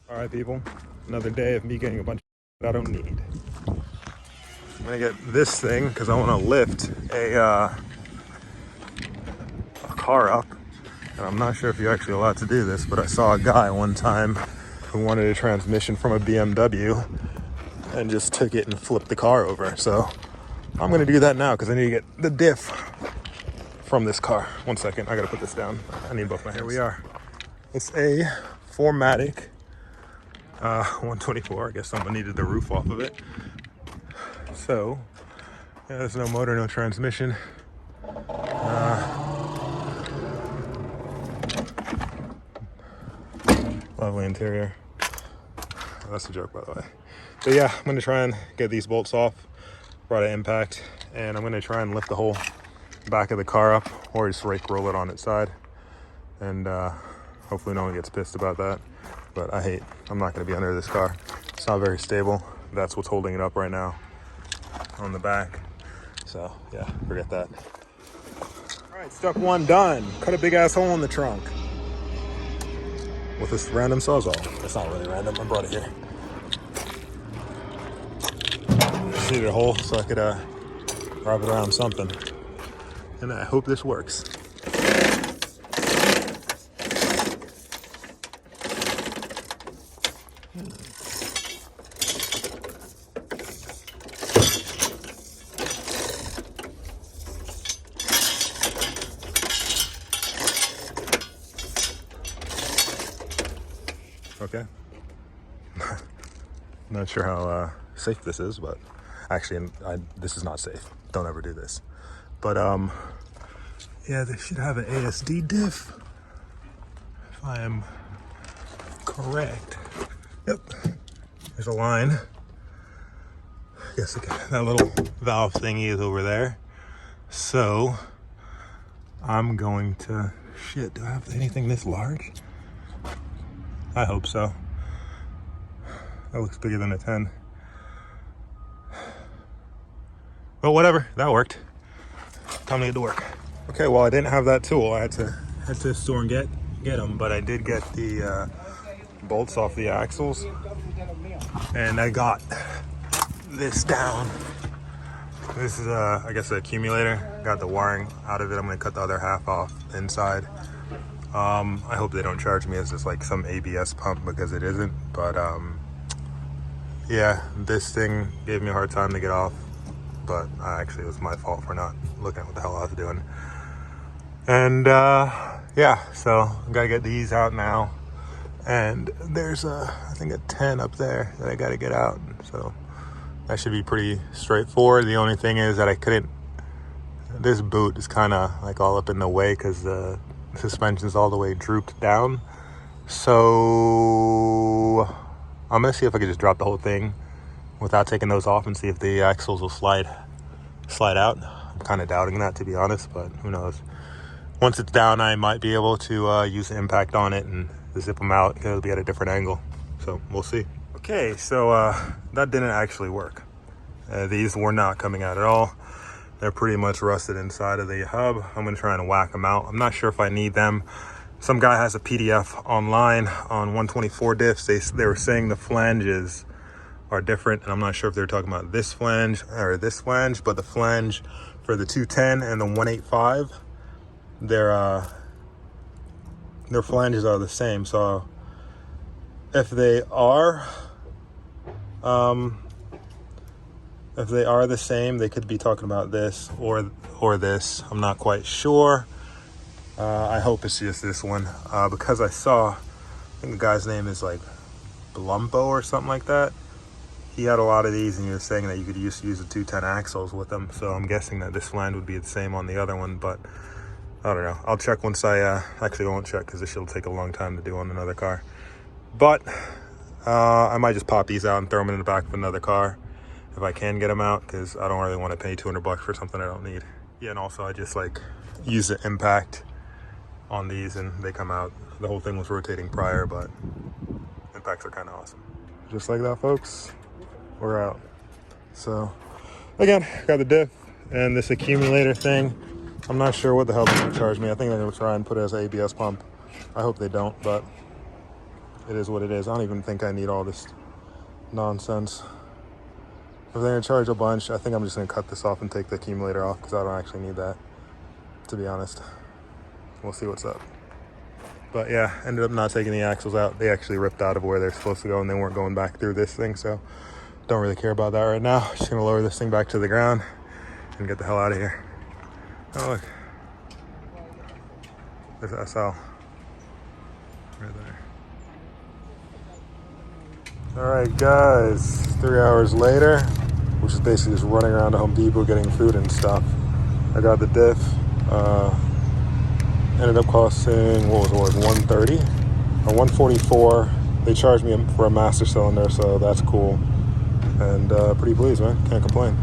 All right, people, another day of me getting a bunch of that I don't need. I'm gonna get this thing because I want to lift a car up. And I'm not sure if you're actually allowed to do this, but I saw a guy one time who wanted a transmission from a BMW and just took it and flipped the car over. So I'm gonna do that now because I need to get the diff from this car. 1 second, I gotta put this down. I need both my hands. Here we are. It's a 4MATIC 124. I guess someone needed the roof off of it. So yeah, there's no motor, no transmission. Lovely interior. Oh, that's a joke, by the way. But yeah, I'm gonna try and get these bolts off, brought an impact, and I'm gonna try and lift the whole back of the car up or just rake roll it on its side. And hopefully no one gets pissed about that. But I'm not gonna be under this car. It's not very stable. That's what's holding it up right now on the back. So yeah, forget that. All right, step one done. Cut a big ass hole in the trunk with this random Sawzall. It's not really random, I brought it here. Just needed a hole so I could wrap it around something. And I hope this works. Okay. Not sure how safe this is, but actually this is not safe. Don't ever do this. But yeah, they should have an ASD diff, if I am correct. Yep, there's a line. Yes, okay. That little valve thingy is over there. So I'm going to, shit, do I have anything this large? I hope so. That looks bigger than a 10. But whatever, that worked. Time to get to work. Okay, well, I didn't have that tool. I had to head to the store and get them, but I did get the bolts off the axles, and I got this down. This is I guess the accumulator. Got the wiring out of it. I'm gonna cut the other half off inside. I hope they don't charge me as just like some ABS pump, because it isn't. But yeah, this thing gave me a hard time to get off, but actually it was my fault for not looking at what the hell I was doing. And yeah, so I gotta get these out now. And there's I think a 10 up there that I gotta get out. So that should be pretty straightforward. The only thing is that this boot is kind of like all up in the way because the suspension's all the way drooped down. So I'm gonna see if I can just drop the whole thing without taking those off and see if the axles will slide out. I'm kind of doubting that, to be honest, but who knows. Once it's down, I might be able to use the impact on it and zip them out because it'll be at a different angle. So we'll see. Okay, so that didn't actually work. These were not coming out at all. They're pretty much rusted inside of the hub. I'm gonna try and whack them out. I'm not sure if I need them. Some guy has a PDF online on 124 diffs. They were saying the flanges are different, and I'm not sure if they're talking about this flange or this flange, but the flange for the 210 and the 185, their flanges are the same. So if they are the same, they could be talking about this or this. I'm not quite sure. I hope it's just this one, because I saw, I think the guy's name is like Blumpo or something like that. He had a lot of these, and he was saying that you could use the 210 axles with them. So I'm guessing that this flange would be the same on the other one, but I don't know. I'll check once actually I won't check because this will take a long time to do on another car. But I might just pop these out and throw them in the back of another car if I can get them out, because I don't really want to pay $200 for something I don't need. Yeah, and also I just like use the impact on these and they come out. The whole thing was rotating prior, but impacts are kind of awesome. Just like that, folks, we're out. So again, got the diff and this accumulator thing. I'm not sure what the hell they're gonna charge me. I think they're gonna try and put it as an ABS pump. I hope they don't, but it is what it is. I don't even think I need all this nonsense. If they're gonna charge a bunch, I think I'm just gonna cut this off and take the accumulator off because I don't actually need that, to be honest. We'll see what's up. But yeah, ended up not taking the axles out. They actually ripped out of where they're supposed to go and they weren't going back through this thing, so don't really care about that right now. Just gonna lower this thing back to the ground and get the hell out of here. Oh look, there's SL right there. All right guys, 3 hours later, which is basically just running around to Home Depot getting food and stuff. I got the diff. Ended up costing, what was it, 130 or 144. They charged me for a master cylinder, so that's cool. And pretty pleased, man. Can't complain.